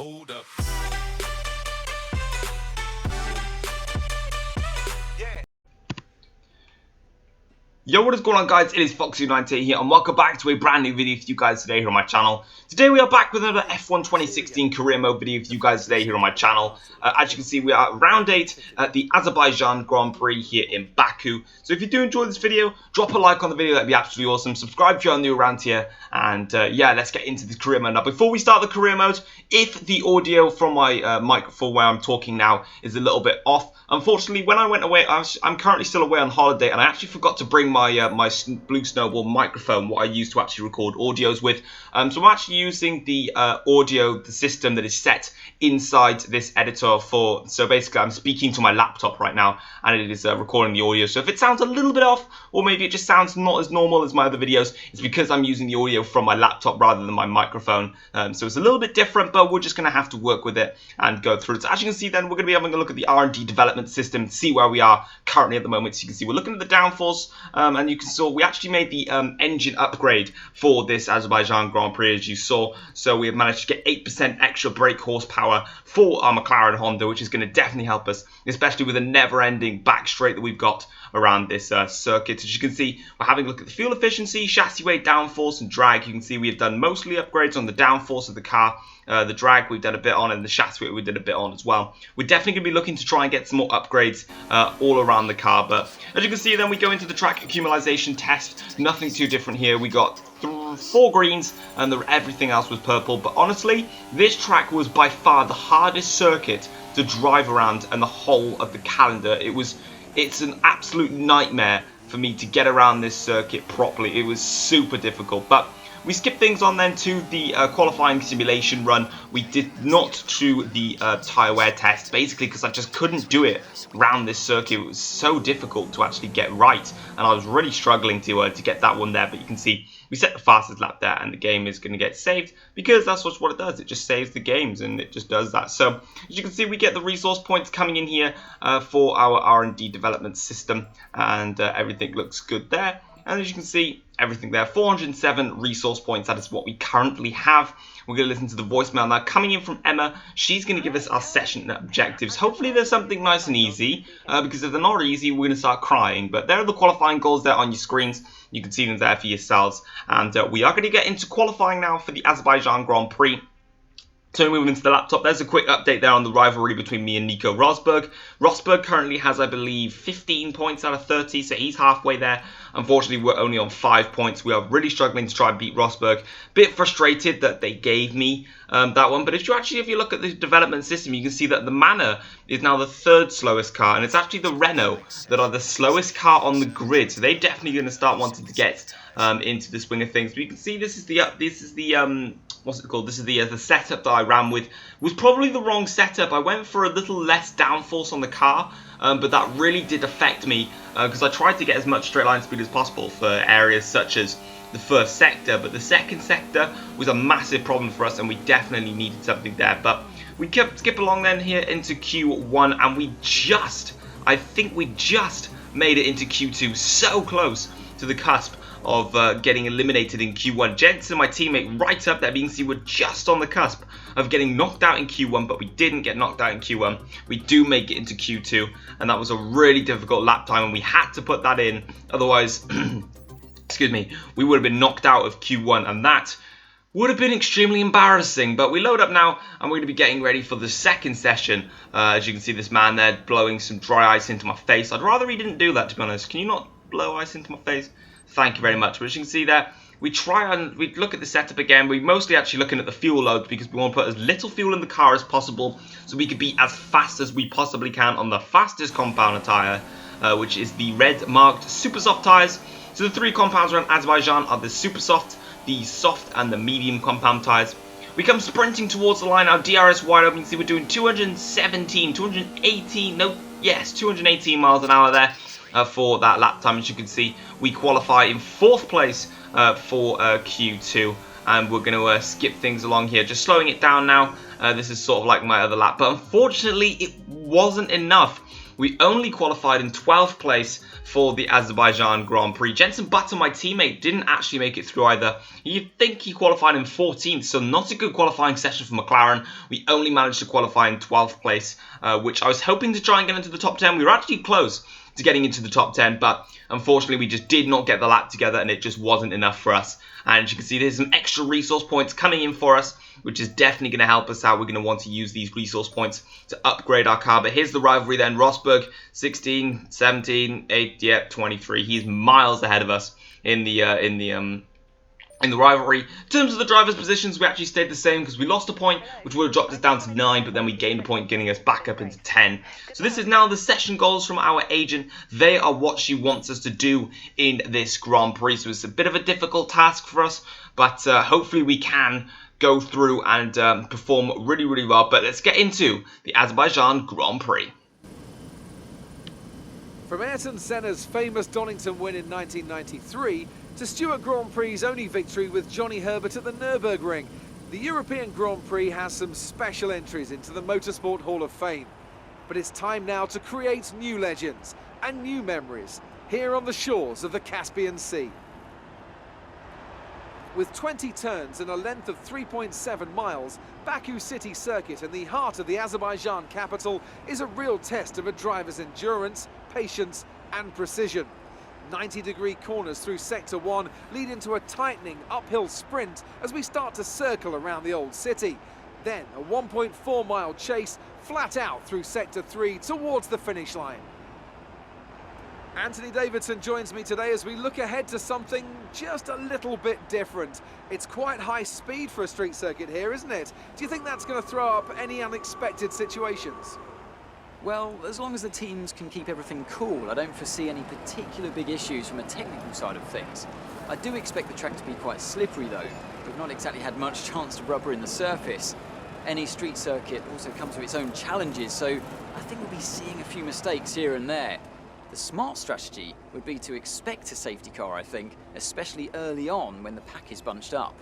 Hold up. Yo, what is going on, guys? It is Foxy98 here, and welcome back to a brand new video for you guys today here on my channel. Today we are back with another F1 2016 career mode video for you guys today here on my channel. As you can see, we are at round 8 at the Azerbaijan Grand Prix here in Baku. So if you do enjoy this video, drop a like on the video, that'd be absolutely awesome. Subscribe if you're new around here, and yeah, let's get into the career mode. Now, before we start the career mode, if the audio from my microphone where I'm talking now is a little bit off, unfortunately, when I went away, I'm currently still away on holiday, and I actually forgot to bring my Blue Snowball microphone, what I use to actually record audios with. So I'm actually using the the system that is set inside this editor for. So basically, I'm speaking to my laptop right now, and it is recording the audio. So if it sounds a little bit off, or maybe it just sounds not as normal as my other videos, it's because I'm using the audio from my laptop rather than my microphone. So it's a little bit different, but we're just going to have to work with it and go through it. So as you can see, then we're going to be having a look at the R&D development system, see where we are currently at the moment. So you can see we're looking at the downforce, and you can see we actually made the engine upgrade for this Azerbaijan Grand Prix, as you saw. So we have managed to get 8% extra brake horsepower for our McLaren Honda, which is going to definitely help us, especially with a never-ending back straight that we've got around this circuit. As you can see, we're having a look at the fuel efficiency, chassis weight, downforce, and drag. You can see we have done mostly upgrades on the downforce of the car. The drag we've done a bit on, and the chassis weight we did a bit on as well. We're definitely going to be looking to try and get some more upgrades all around the car. But as you can see, then we go into the track accumulation test. Nothing too different here. We got 4 greens, and everything else was purple. But honestly, this track was by far the hardest circuit to drive around in the whole of the calendar. It's an absolute nightmare for me to get around this circuit properly. It was super difficult, but we skipped things on then to the qualifying simulation run. We did not do the tyre wear test, basically because I just couldn't do it around this circuit. It was so difficult to actually get right, and I was really struggling to get that one there. But you can see we set the fastest lap there, and the game is going to get saved because that's what it does. It just saves the games, and it just does that. So as you can see, we get the resource points coming in here for our R&D development system, and everything looks good there. And as you can see, everything there, 407 resource points. That is what we currently have. We're going to listen to the voicemail now coming in from Emma. She's going to give us our session objectives. Hopefully there's something nice and easy, because if they're not easy, we're going to start crying. But there are the qualifying goals there on your screens. You can see them there for yourselves. And we are going to get into qualifying now for the Azerbaijan Grand Prix. So moving into the laptop, there's a quick update there on the rivalry between me and Nico Rosberg. Rosberg currently has, I believe, 15 points out of 30, so he's halfway there. Unfortunately, we're only on 5 points. We are really struggling to try and beat Rosberg. Bit frustrated that they gave me that one, but if you look at the development system, you can see that the Manor is now the 3rd slowest car, and it's actually the Renault that are the slowest car on the grid. So they're definitely going to start wanting to get into the swing of things. But you can see this is the what's it called? This is the setup that I ran with. It was probably the wrong setup. I went for a little less downforce on the car, but that really did affect me because I tried to get as much straight line speed as possible for areas such as the first sector, but the second sector was a massive problem for us, and we definitely needed something there. But we kept skip along then here into Q1, and I think we just made it into Q2, so close to the cusp of getting eliminated in Q1. Jensen, my teammate, right up there. You can see we're just on the cusp of getting knocked out in Q1, but we didn't get knocked out in Q1. We do make it into Q2, and that was a really difficult lap time, and we had to put that in. Otherwise, excuse me, we would have been knocked out of Q1, and that would have been extremely embarrassing. But we load up now, and we're going to be getting ready for the second session. As you can see, this man there blowing some dry ice into my face. I'd rather he didn't do that, to be honest. Can you not blow ice into my face? Thank you very much. But as you can see there, we look at the setup again. We're mostly actually looking at the fuel load because we want to put as little fuel in the car as possible so we can be as fast as we possibly can on the fastest compounder tyre, which is the red marked super soft tyres. So the 3 compounds around Azerbaijan are the super soft, the soft, and the medium compound tyres. We come sprinting towards the line. Our DRS wide open. You can see we're doing 218 miles an hour there. For that lap time. As you can see, we qualify in 4th place for Q2, and we're going to skip things along here, just slowing it down now. This is sort of like my other lap, but unfortunately it wasn't enough. we only qualified in 12th place for the Azerbaijan Grand Prix. Jenson Button, my teammate, didn't actually make it through either. You'd think he qualified in 14th, so not a good qualifying session for McLaren. We only managed to qualify in 12th place, which I was hoping to try and get into the top 10. We were actually close to getting into the top 10, but unfortunately we just did not get the lap together and it just wasn't enough for us. And as you can see, there's some extra resource points coming in for us, which is definitely going to help us out. We're going to want to use these resource points to upgrade our car. But here's the rivalry then. Rosberg, 16, 17, 8, yeah, 23. He's miles ahead of us in the rivalry. In terms of the drivers' positions, we actually stayed the same because we lost a point, which would have dropped us down to 9, but then we gained a point, getting us back up into 10. So this is now the session goals from our agent. They are what she wants us to do in this Grand Prix. So it's a bit of a difficult task for us, but hopefully we can go through and perform really, really well. But let's get into the Azerbaijan Grand Prix. From Ayrton Senna's famous Donington win in 1993 to Stewart Grand Prix's only victory with Johnny Herbert at the Nürburgring, the European Grand Prix has some special entries into the Motorsport Hall of Fame. But it's time now to create new legends and new memories here on the shores of the Caspian Sea. With 20 turns and a length of 3.7 miles, Baku City Circuit in the heart of the Azerbaijan capital is a real test of a driver's endurance, patience and precision. 90-degree corners through Sector 1 lead into a tightening uphill sprint as we start to circle around the old city. Then a 1.4-mile chase flat out through Sector 3 towards the finish line. Anthony Davidson joins me today as we look ahead to something just a little bit different. It's quite high speed for a street circuit here, isn't it? Do you think that's going to throw up any unexpected situations? Well, as long as the teams can keep everything cool, I don't foresee any particular big issues from a technical side of things. I do expect the track to be quite slippery though. We've not exactly had much chance to rubber in the surface. Any street circuit also comes with its own challenges, so I think we'll be seeing a few mistakes here and there. The smart strategy would be to expect a safety car, I think, especially early on when the pack is bunched up.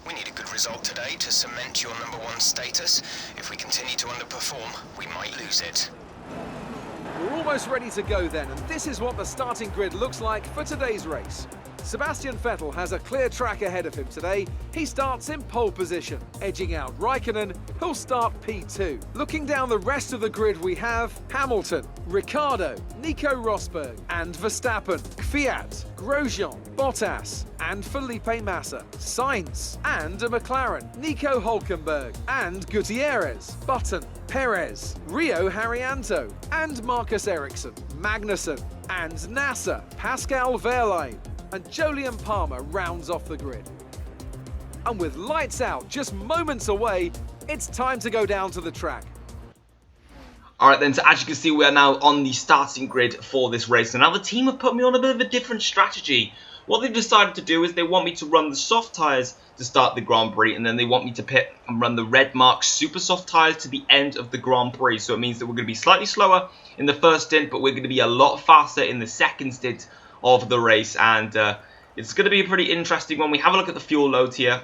We need a good result today to cement your #1 status. If we continue to underperform, we might lose it. We're almost ready to go then, and this is what the starting grid looks like for today's race. Sebastian Vettel has a clear track ahead of him today. He starts in pole position, edging out Raikkonen, who'll start P2. Looking down the rest of the grid, we have Hamilton, Ricciardo, Nico Rosberg and Verstappen, Kvyat, Grosjean, Bottas and Felipe Massa, Sainz and a McLaren, Nico Hülkenberg and Gutierrez, Button, Perez, Rio Haryanto and Marcus Ericsson, Magnussen and Nasser, Pascal Wehrlein and Jolyon Palmer rounds off the grid. And with lights out just moments away, it's time to go down to the track. Alright then, so as you can see, we are now on the starting grid for this race. And now the team have put me on a bit of a different strategy. What they've decided to do is they want me to run the soft tyres to start the Grand Prix, and then they want me to pit and run the red mark super soft tyres to the end of the Grand Prix. So it means that we're going to be slightly slower in the first stint, but we're going to be a lot faster in the second stint of the race, and it's going to be a pretty interesting one. We have a look at the fuel load here.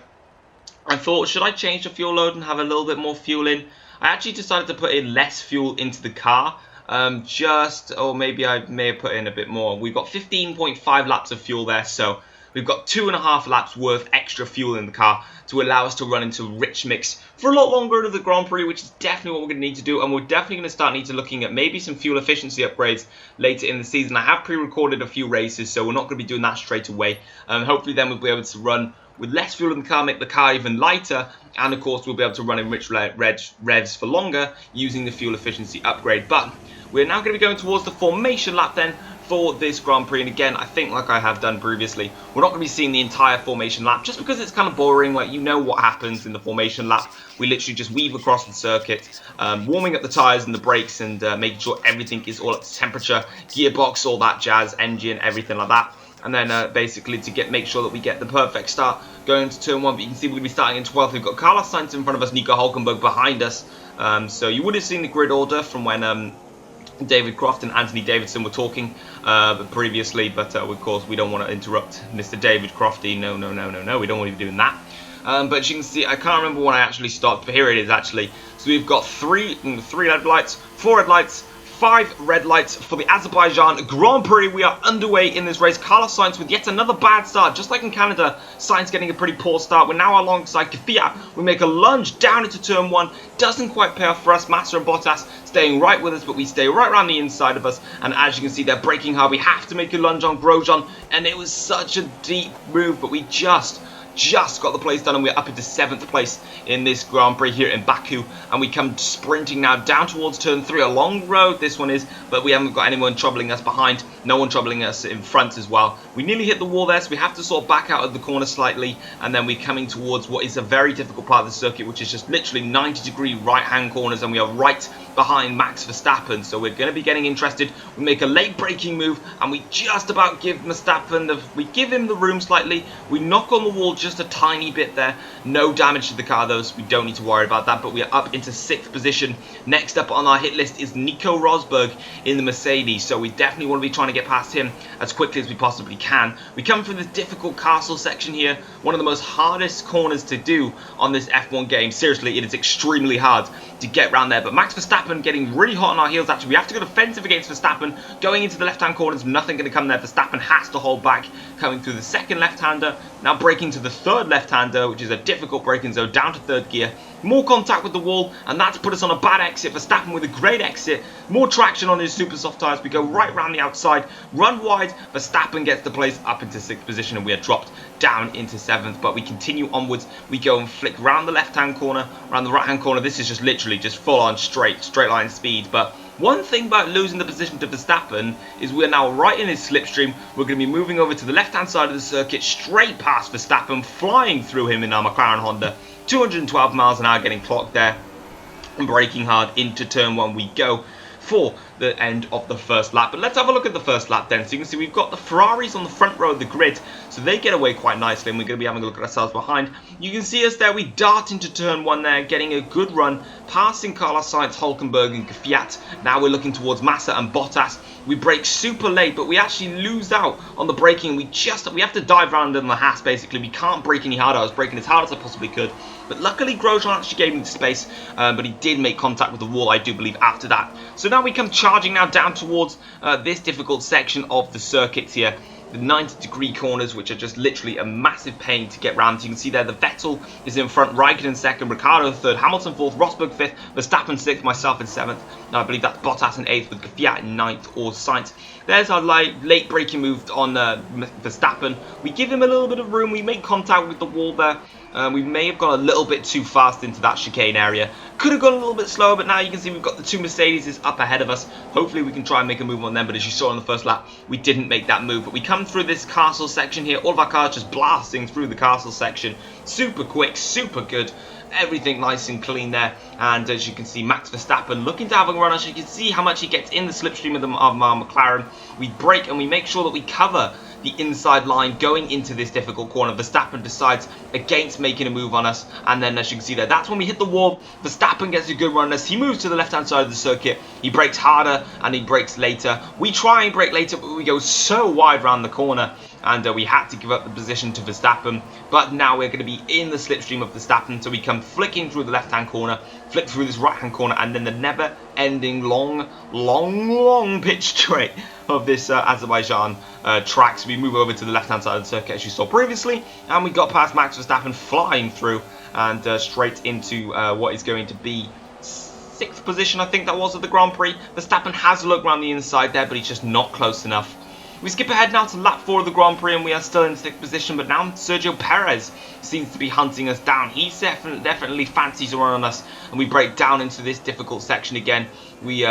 I thought, should I change the fuel load and have a little bit more fuel in? I actually decided to put in less fuel into the car, or maybe I may have put in a bit more. We've got 15.5 laps of fuel there, so we've got 2.5 laps worth extra fuel in the car to allow us to run into rich mix for a lot longer into the Grand Prix, which is definitely what we're going to need to do. And we're definitely going to start looking at maybe some fuel efficiency upgrades later in the season. I have pre-recorded a few races, so we're not going to be doing that straight away. Hopefully then we'll be able to run with less fuel in the car, make the car even lighter, and of course we'll be able to run in rich revs for longer using the fuel efficiency upgrade. But we're now going to be going towards the formation lap then for this Grand Prix, and again, I think like I have done previously, we're not going to be seeing the entire formation lap just because it's kind of boring. Like, you know what happens in the formation lap. We literally just weave across the circuit, warming up the tyres and the brakes and making sure everything is all up to temperature, gearbox, all that jazz, engine, everything like that. And then basically to make sure that we get the perfect start going into turn 1. But you can see we're going to be starting in 12th. We've got Carlos Sainz in front of us, Nico Hülkenberg behind us. So you would have seen the grid order from when David Croft and Anthony Davidson were talking previously, but of course we don't want to interrupt Mr. David Crofty. No, we don't want to be doing that. But as you can see, I can't remember when I actually stopped, but here it is actually. So we've got three headlights, 4 headlights, 5 red lights for the Azerbaijan Grand Prix. We are underway in this race. Carlos Sainz with yet another bad start. Just like in Canada, Sainz getting a pretty poor start. We're now alongside Kvyat. We make a lunge down into turn 1. Doesn't quite pay off for us. Massa and Bottas staying right with us, but we stay right around the inside of us. And as you can see, they're braking hard. We have to make a lunge on Grosjean. And it was such a deep move, but we just got the place done, and we're up into 7th place in this Grand Prix here in Baku, and we come sprinting now down towards turn 3. A long road this one is, but we haven't got anyone troubling us behind, no one troubling us in front as well. We nearly hit the wall there, so we have to sort of back out of the corner slightly, and then we're coming towards what is a very difficult part of the circuit, which is just literally 90-degree right-hand corners, and we are right behind Max Verstappen, so we're going to be getting interested. We make a late braking move, and we just about give Verstappen we give him the room slightly. We knock on the wall just a tiny bit there. No damage to the car though, so we don't need to worry about that, but we are up into 6th position. Next up on our hit list is Nico Rosberg in the Mercedes, so we definitely want to be trying to get past him as quickly as we possibly can. We come through this difficult castle section here, one of the most hardest corners to do on this F1 game. Seriously, it is extremely hard to get around there, but Max Verstappen getting really hot on our heels. Actually, we have to go defensive against Verstappen. Going into the left-hand corners, nothing going to come there. Verstappen has to hold back, coming through the second left-hander, now braking to the third left-hander, which is a difficult braking zone, down to 3rd gear. More contact with the wall, and that's put us on a bad exit. Verstappen with a great exit, more traction on his super soft tyres. We go right around the outside, run wide. Verstappen gets the place up into 6th position, and we are dropped down into 7th, but we continue onwards. We go and flick round the left-hand corner, around the right-hand corner. This is just literally just full-on straight line speed, but one thing about losing the position to Verstappen is we're now right in his slipstream. We're going to be moving over to the left-hand side of the circuit, straight past Verstappen, flying through him in our McLaren Honda. 212 miles an hour getting clocked there, and braking hard into turn 1 we go for the end of the first lap. But let's have a look at the first lap then. So you can see we've got the Ferraris on the front row of the grid, so they get away quite nicely, and we're going to be having a look at ourselves behind. You can see us there, we dart into turn 1 there, getting a good run, passing Carlos Sainz, Hülkenberg and Kvyat. Now we're looking towards Massa and Bottas. We brake super late, but we actually lose out on the braking. We have to dive around in the Haas basically. We can't brake any harder. I was braking as hard as I possibly could, but luckily Grosjean actually gave me the space, but he did make contact with the wall, I do believe, after that. So now we come charging now down towards this difficult section of the circuits here. The 90-degree corners, which are just literally a massive pain to get round. So you can see there the Vettel is in front, Raikkonen 2nd, Ricciardo 3rd, Hamilton 4th, Rosberg 5th, Verstappen 6th, myself in 7th. Now I believe that's Bottas in 8th with Kvyat in 9th or Sainz. There's our late braking move on Verstappen. We give him a little bit of room. We make contact with the wall there. We may have gone a little bit too fast into that chicane area. Could have gone a little bit slower, but now you can see we've got the 2 Mercedes up ahead of us. Hopefully we can try and make a move on them, but as you saw in the first lap, we didn't make that move. But we come through this castle section here. All of our cars just blasting through the castle section. Super quick, super good. Everything nice and clean there, and as you can see, Max Verstappen looking to have a run. As you can see how much he gets in the slipstream of our McLaren. We brake and we make sure that we cover the inside line going into this difficult corner. Verstappen decides against making a move on us, and then as you can see there, that's when we hit the wall. Verstappen gets a good run as he moves to the left hand side of the circuit. He brakes harder and he brakes later. We try and brake later, but we go so wide around the corner, and we had to give up the position to Verstappen. But now we're going to be in the slipstream of Verstappen, so we come flicking through the left hand corner, flick through this right hand corner, and then the never ending long pitch straight of this Azerbaijan track. So we move over to the left hand side of the circuit as you saw previously, and we got past Max Verstappen flying through and straight into what is going to be 6th position, I think that was, of the Grand Prix. Verstappen has a look around the inside there, but he's just not close enough. We skip ahead now to lap 4 of the Grand Prix, and we are still in 6th position, but now Sergio Perez seems to be hunting us down. He definitely fancies a run on us, and we break down into this difficult section again. We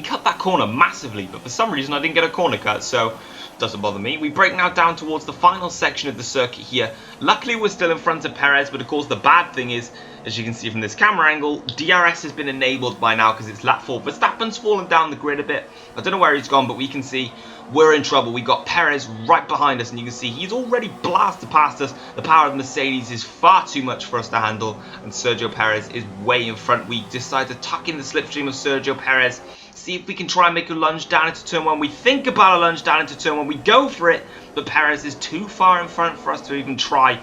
cut that corner massively, but for some reason I didn't get a corner cut, so doesn't bother me. We break now down towards the final section of the circuit here. Luckily we're still in front of Perez, but of course the bad thing is, as you can see from this camera angle, DRS has been enabled by now because it's lap 4. Verstappen's fallen down the grid a bit. I don't know where he's gone, but we can see we're in trouble. We got Perez right behind us, and you can see he's already blasted past us. The power of the Mercedes is far too much for us to handle, and Sergio Perez is way in front. We decide to tuck in the slipstream of Sergio Perez, see if we can try and make a lunge down into turn 1. We think about a lunge down into turn 1. We go for it, but Perez is too far in front for us to even try.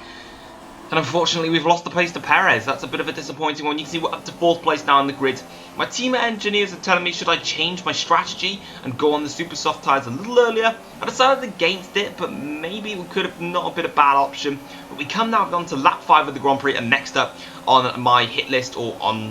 And unfortunately, we've lost the place to Perez. That's a bit of a disappointing one. You can see we're up to 4th place now on the grid. My team engineers are telling me should I change my strategy and go on the super soft tyres a little earlier. I decided against it, but maybe we could have not been a bad option. But we come now on to lap 5 of the Grand Prix, and next up on my hit list, or on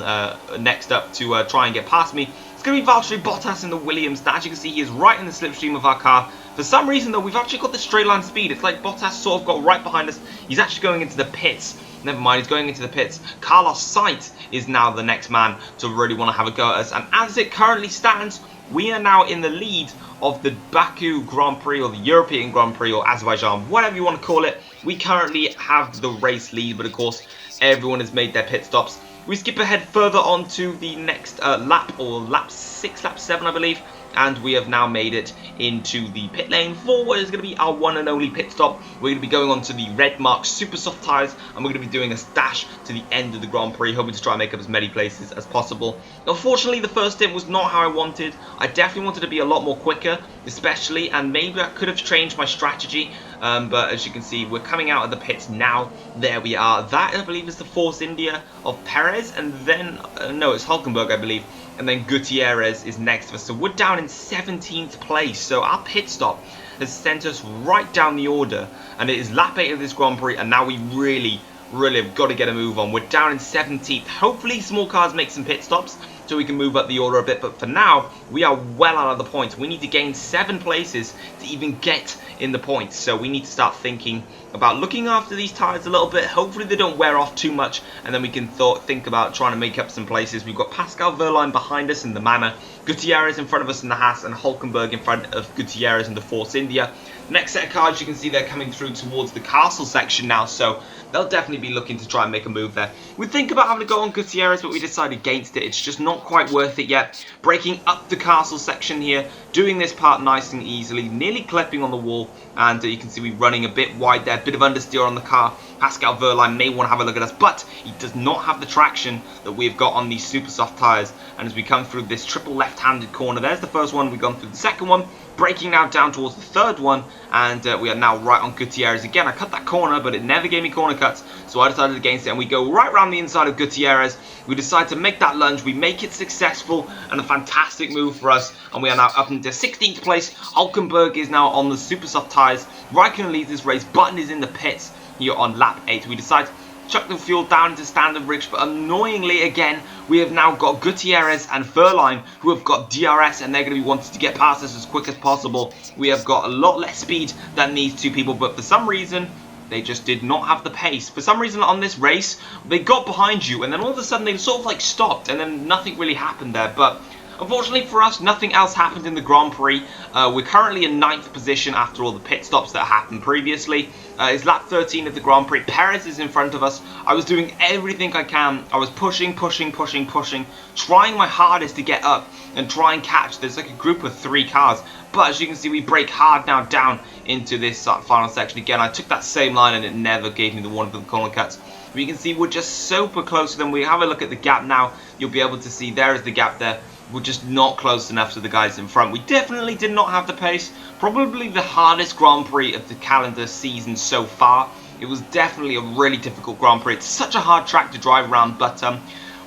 next up to try and get past me, it's going to be Valtteri Bottas in the Williams. Now, as you can see, he is right in the slipstream of our car. For some reason, though, we've actually got the straight line speed. It's like Bottas sort of got right behind us. He's actually going into the pits. Never mind, he's going into the pits. Carlos Sainz is now the next man to really want to have a go at us. And as it currently stands, we are now in the lead of the Baku Grand Prix, or the European Grand Prix, or Azerbaijan, whatever you want to call it. We currently have the race lead, but of course, everyone has made their pit stops. We skip ahead further on to the next lap, or lap 6, lap 7, I believe. And we have now made it into the pit lane for what is going to be our one and only pit stop. We're going to be going on to the Red Mark Super Soft tyres, and we're going to be doing a dash to the end of the Grand Prix, hoping to try and make up as many places as possible. Unfortunately, the first stint was not how I wanted. I definitely wanted to be a lot more quicker, especially, and maybe I could have changed my strategy. But as you can see, we're coming out of the pits now. There we are. That, I believe, is the Force India of Perez, and then, no, it's Hulkenberg, I believe. And then Gutierrez is next to us. So we're down in 17th place. So our pit stop has sent us right down the order. And it is lap 8 of this Grand Prix. And now we really have got to get a move on. We're down in 17th. Hopefully small cars make some pit stops so we can move up the order a bit. But for now, we are well out of the points. We need to gain 7 places to even get in the points. So we need to start thinking about looking after these tyres a little bit. Hopefully they don't wear off too much, and then we can think about trying to make up some places. We've got Pascal Wehrlein behind us in the Manor, Gutierrez in front of us in the Haas, and Hulkenberg in front of Gutierrez in the Force India. Next set of cars, you can see they're coming through towards the castle section now, so they'll definitely be looking to try and make a move there. We think about having to go on Gutierrez, but we decided against it. It's just not quite worth it yet. Breaking up the castle section here, doing this part nice and easily, nearly clipping on the wall, and you can see we're running a bit wide there, bit of understeer on the car. Pascal Wehrlein may want to have a look at us, but he does not have the traction that we've got on these super soft tyres. And as we come through this triple left-handed corner, there's the first one, we've gone through the second one, braking now down towards the third one, and we are now right on Gutierrez again. I cut that corner, but it never gave me corner cuts, so I decided against it, and we go right around the inside of Gutierrez. We decide to make that lunge, we make it successful, and a fantastic move for us, and we are now up into 16th place. Hulkenberg is now on the super soft tyres. Raikkonen leads this race. Button is in the pits here on lap 8. We decide to chuck the fuel down into standard rich, but annoyingly again, we have now got Gutierrez and Wehrlein who have got DRS, and they're going to be wanting to get past us as quick as possible. We have got a lot less speed than these two people, but for some reason, they just did not have the pace. For some reason on this race, they got behind you, and then all of a sudden they sort of like stopped, and then nothing really happened there. But unfortunately for us, nothing else happened in the Grand Prix. We're currently in 9th position after all the pit stops that happened previously. It's lap 13 of the Grand Prix. Perez is in front of us. I was doing everything I can. I was pushing, trying my hardest to get up and try and catch. There's like a group of 3 cars. But as you can see, we brake hard now down into this final section again. I took that same line and it never gave me the one for the corner cuts. But you can see we're just super close to them. We have a look at the gap now. You'll be able to see there is the gap there. We're just not close enough to the guys in front. We definitely did not have the pace. Probably the hardest Grand Prix of the calendar season so far. It was definitely a really difficult Grand Prix. It's such a hard track to drive around, but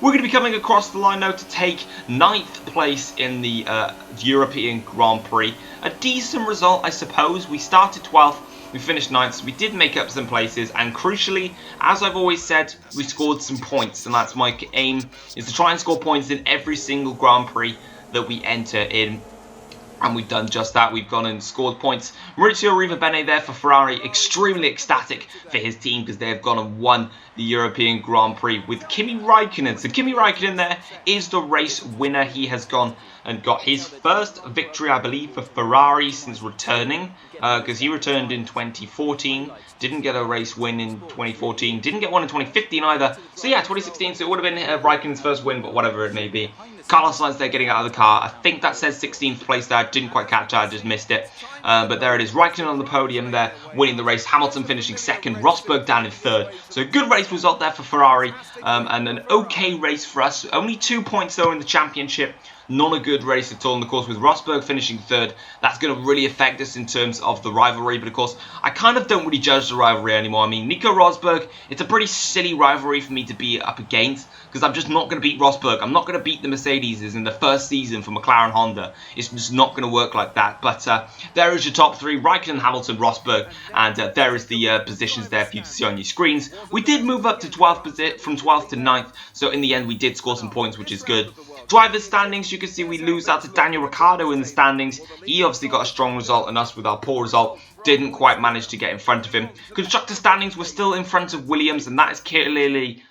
we're going to be coming across the line now to take 9th place in the European Grand Prix. A decent result, I suppose. We started 12th. We finished 9th, so we did make up some places, and crucially, as I've always said, we scored some points, and that's my aim, is to try and score points in every single Grand Prix that we enter in. And we've done just that. We've gone and scored points. Maurizio Arrivabene there for Ferrari. Extremely ecstatic for his team because they have gone and won the European Grand Prix with Kimi Raikkonen. So Kimi Raikkonen there is the race winner. He has gone and got his first victory, I believe, for Ferrari since returning. Because he returned in 2014. Didn't get a race win in 2014. Didn't get one in 2015 either. So yeah, 2016. So it would have been Raikkonen's first win, but whatever it may be. Carlos Sainz there getting out of the car. I think that says 16th place there. I didn't quite catch that. I just missed it. But there it is. Raikkonen on the podium there, winning the race. Hamilton finishing 2nd. Rosberg down in 3rd. So a good race result there for Ferrari. And an okay race for us. Only 2 points though in the championship. Not a good race at all. And of course, with Rosberg finishing third, that's going to really affect us in terms of the rivalry. But of course, I kind of don't really judge the rivalry anymore. I mean, Nico Rosberg, it's a pretty silly rivalry for me to be up against, because I'm just not going to beat Rosberg. I'm not going to beat the Mercedes in the first season for McLaren Honda. It's just not going to work like that. But there is your top three: Raikkonen, Hamilton, Rosberg, and there is the positions there for you to see on your screens. We did move up to 12th from 12th to 9th, so in the end we did score some points, which is good. Drivers' standings, you can see we lose out to Daniel Ricciardo in the standings. He obviously got a strong result, and us with our poor result didn't quite manage to get in front of him. Constructor standings, we're still in front of Williams, and that is clearly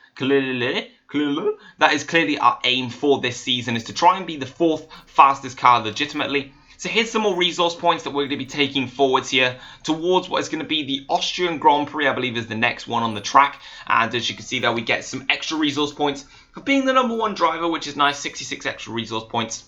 our aim for this season, is to try and be the 4th fastest car legitimately. So here's some more resource points that we're going to be taking forwards here towards what is going to be the Austrian Grand Prix, I believe is the next one on the track. And as you can see there, we get some extra resource points for being the #1 driver, which is nice, 66 extra resource points.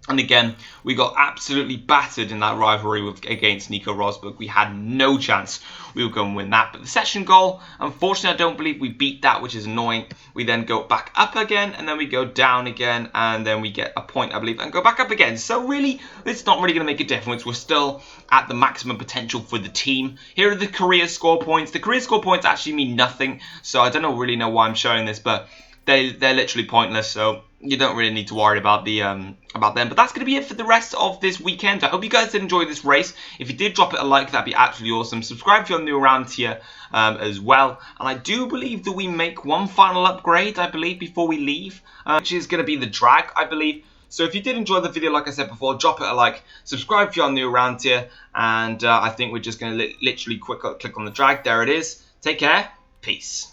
And again, we got absolutely battered in that rivalry against Nico Rosberg. We had no chance we were going to win that. But the session goal, unfortunately, I don't believe we beat that, which is annoying. We then go back up again, and then we go down again, and then we get a point, I believe, and go back up again. So really, it's not really going to make a difference. We're still at the maximum potential for the team. Here are the career score points. The career score points actually mean nothing, so I don't really know why I'm showing this, but they're literally pointless, so you don't really need to worry about them. But that's going to be it for the rest of this weekend. I hope you guys did enjoy this race. If you did, drop it a like. That'd be absolutely awesome. Subscribe if you're new around here as well. And I do believe that we make one final upgrade, I believe, before we leave, which is going to be the drag, I believe. So if you did enjoy the video, like I said before, drop it a like. Subscribe if you're new around here. And I think we're just going to literally click on the drag. There it is. Take care. Peace.